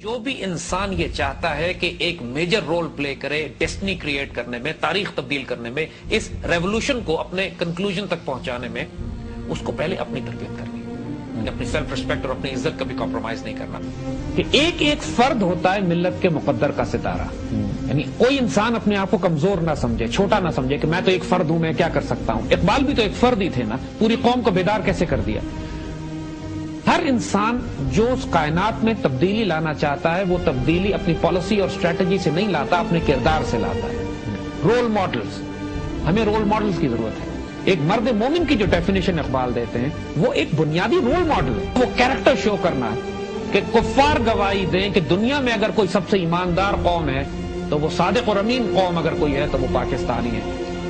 جو بھی انسان یہ چاہتا ہے کہ ایک میجر رول پلے کرے ڈیسٹنی کریٹ کرنے میں، تاریخ تبدیل کرنے میں، اس ریولوشن کو اپنے کنکلوژن تک پہنچانے میں، اس کو پہلے اپنی تربیت کرنی ہے، اپنی سیلف ریسپیکٹ اور اپنی عزت کا بھی کمپرومائز نہیں کرنا. کہ ایک ایک فرد ہوتا ہے ملت کے مقدر کا ستارہ. یعنی کوئی انسان اپنے آپ کو کمزور نہ سمجھے، چھوٹا نہ سمجھے کہ میں تو ایک فرد ہوں، میں کیا کر سکتا ہوں. اقبال بھی تو ایک فرد ہی تھے نا، پوری قوم کو بیدار کیسے کر دیا. ہر انسان جو اس کائنات میں تبدیلی لانا چاہتا ہے، وہ تبدیلی اپنی پالیسی اور اسٹریٹجی سے نہیں لاتا، اپنے کردار سے لاتا ہے. رول ماڈلز، ہمیں رول ماڈلز کی ضرورت ہے. ایک مرد مومن کی جو ڈیفینیشن اقبال دیتے ہیں وہ ایک بنیادی رول ماڈل ہے. وہ کیریکٹر شو کرنا ہے کہ کفار گواہی دیں کہ دنیا میں اگر کوئی سب سے ایماندار قوم ہے تو وہ صادق اور امین قوم اگر کوئی ہے تو وہ پاکستانی ہے.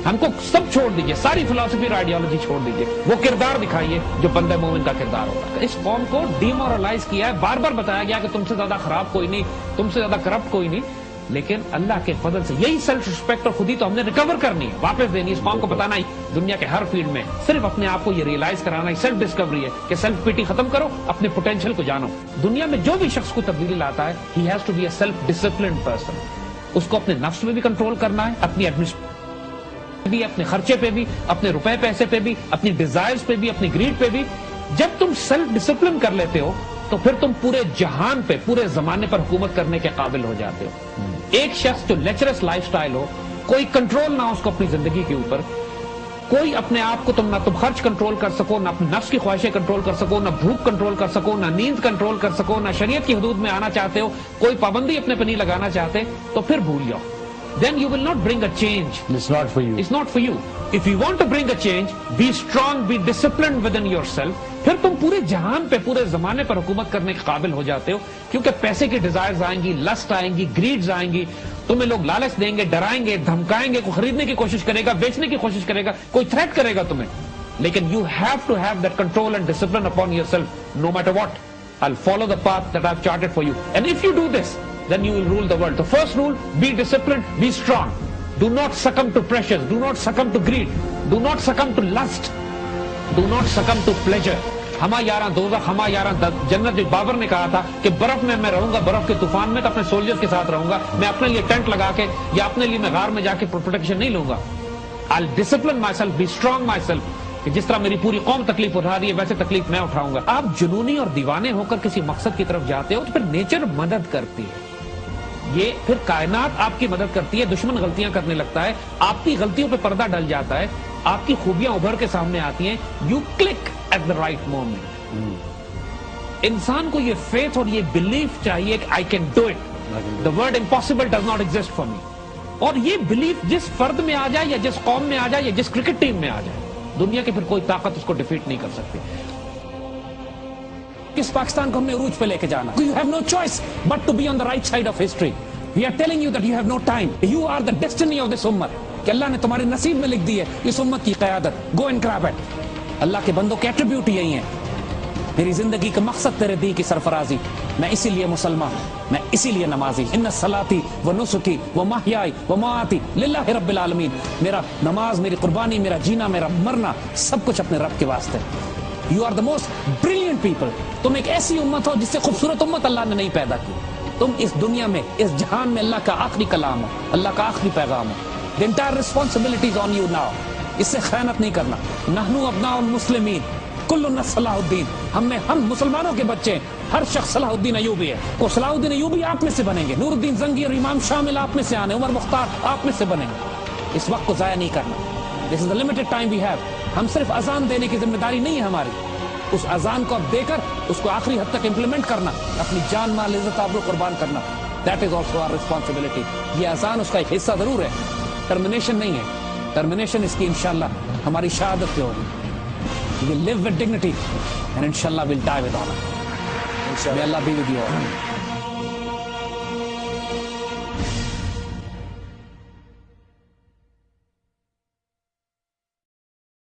ہم کو سب چھوڑ دیجئے، ساری فلسفی اور آئیڈیالوجی چھوڑ دیجئے، وہ کردار دکھائیے جو بندہ مومن کا کردار ہوتا ہے. اس قوم کو ڈی مورلائز کیا ہے، بار بار بتایا گیا کہ تم سے زیادہ خراب کوئی نہیں، تم سے زیادہ کرپٹ کوئی نہیں. لیکن اللہ کے فضل سے یہی سیلف ریسپیکٹ اور خود ہی تو ہم نے ریکور کرنی ہے، واپس دینی. اس قوم کو بتانا ہی دنیا کے ہر فیلڈ میں صرف اپنے آپ کو یہ ریئلائز کرانا ہی سیلف ڈسکوری ہے کہ سیلف پیٹی ختم کرو، اپنے پوٹینشیل کو جانو. دنیا میں جو بھی شخص کو تبدیلی لاتا ہے he has to be a self disciplined person. اس کو اپنے نفس میں بھی کنٹرول کرنا ہے، اپنی بھی، اپنے خرچے پہ بھی، اپنے روپے پیسے پہ بھی، اپنی ڈیزائرز پہ بھی، اپنی گریڈ پہ بھی. جب تم سیلف ڈسپلن کر لیتے ہو تو پھر تم پورے جہان پہ، پورے زمانے پر حکومت کرنے کے قابل ہو جاتے ہو. ایک شخص جو لیچرس لائف سٹائل ہو، کوئی کنٹرول نہ ہو اس کو اپنی زندگی کے اوپر، کوئی اپنے آپ کو نہ تم خرچ کنٹرول کر سکو، نہ اپنے نفس کی خواہشیں کنٹرول کر سکو، نہ بھوک کنٹرول کر سکو، نہ نیند کنٹرول کر سکو، نہ شریعت کی حدود میں آنا چاہتے ہو، کوئی پابندی اپنے پہ نہیں لگانا چاہتے، تو پھر بھول جاؤ. Then you will not bring a change. It's not for you. It's not for you. If you want to bring a change, be strong, be disciplined within yourself. پھر تم پورے جہان پہ، پورے زمانے پر حکومت کرنے کے قابل ہو جاتے ہو، کیونکہ پیسے کی ڈیزائرز آئیں گی، لسٹ آئیں گی، گریڈز آئیں گی. تمہیں لوگ لالچ دیں گے، ڈرائیں گے، دھمکائیں گے، کوئی خریدنے کی کوشش کرے گا، بیچنے کی کوشش کرے گا، کوئی تھریٹ کرے گا تمہیں. لیکن you have to have that control and discipline upon yourself, no matter what. I'll follow the path that I've charted for you. And if you do this, then you will rule the world. The first rule, be disciplined, be strong. Do not succumb to pressures. Do not succumb to greed. Do not succumb to lust. Do not succumb to pleasure. ہما یاراں دوزخ، ہما یاراں جنت. جو بابر نے کہا تھا کہ برف میں رہوں گا، برف کے طوفان میں تو اپنے سولجرز کے ساتھ رہوں گا، میں اپنے لیے ٹینٹ لگا کے یا اپنے لیے میں غار میں جا کے پروٹیکشن نہیں لوں گا. I'll discipline myself, be strong myself. کہ جس طرح میری پوری قوم تکلیف اٹھا رہی ہے ویسے تکلیف میں اٹھاؤں گا. آپ جنونی اور دیوانے ہو کر کسی مقصد کی طرف جاتے ہو تو پھر نیچر مدد کرتی ہے. یہ پھر کائنات آپ کی مدد کرتی ہے. دشمن غلطیاں کرنے لگتا ہے، آپ کی غلطیوں پہ پردہ ڈل جاتا ہے، آپ کی خوبیاں ابھر کے سامنے آتی ہیں. You click at the right moment. انسان کو یہ فیتھ اور یہ بلیف چاہیے کہ I can do it. The word impossible does not exist for me. اور یہ بلیف جس فرد میں آ جائے یا جس قوم میں آ جائے یا جس کرکٹ ٹیم میں آ جائے، دنیا کی پھر کوئی طاقت اس کو ڈیفیٹ نہیں کر سکتی. کس پاکستان کو ہم نے عروج پہ لے کے جانا. You have no choice but to be on the right side of history. We are telling you that you have no time. You are the destiny of this ummah. کہ اللہ نے تمہارے نصیب میں لکھ دی ہے اس امت کی قیادت. Go and grab it. اللہ کے بندوں کے ایٹریبیوٹ یہی ہیں. میری زندگی کا مقصد تیرے دی کی سرفرازی. میں اسی لیے مسلمان، میں اسی لیے نمازی. ان صلاتی و نسکی و محیائی و مماتی للہ رب العالمین. میرا نماز، میری قربانی، میرا جینا، میرا مرنا، سب کچھ اپنے رب کے واسطے. You are the most brilliant people. تم ایک ایسی امت ہو جس سے خوبصورت امت اللہ نے نہیں پیدا کی. تم اس دنیا میں، اس جہان میں اللہ کا آخری کلام ہو، اللہ کا آخری پیغام ہو. The entire responsibility is on you now. اس سے خیانت نہیں کرنا. نحنو ابناء المسلمین کلنا صلاح الدین. ہم مسلمانوں کے بچے ہیں. ہر شخص صلاح الدین ایوبی ہے. وہ صلاح الدین ایوبی آپ میں سے بنیں گے. نور الدین زنگی اور امام شامل آپ میں سے آنے. عمر مختار آپ میں سے بنیں گے. اس وقت کو ضائع نہیں کرنا. This is the limited time we have. ہم صرف اذان دینے کی ذمہ داری نہیں ہے ہماری. اس اذان کو اب دے کر اس کو آخری حد تک امپلیمنٹ کرنا، اپنی جان مال عزت آبرو قربان کرنا. That is also our responsibility. یہ اذان اس کا ایک حصہ ضرور ہے، ٹرمینیشن نہیں ہے. ٹرمینیشن اس کی انشاءاللہ ہماری شہادت پہ ہوگی. We'll live with dignity and inshallah we'll die with honor. May Allah be with you all.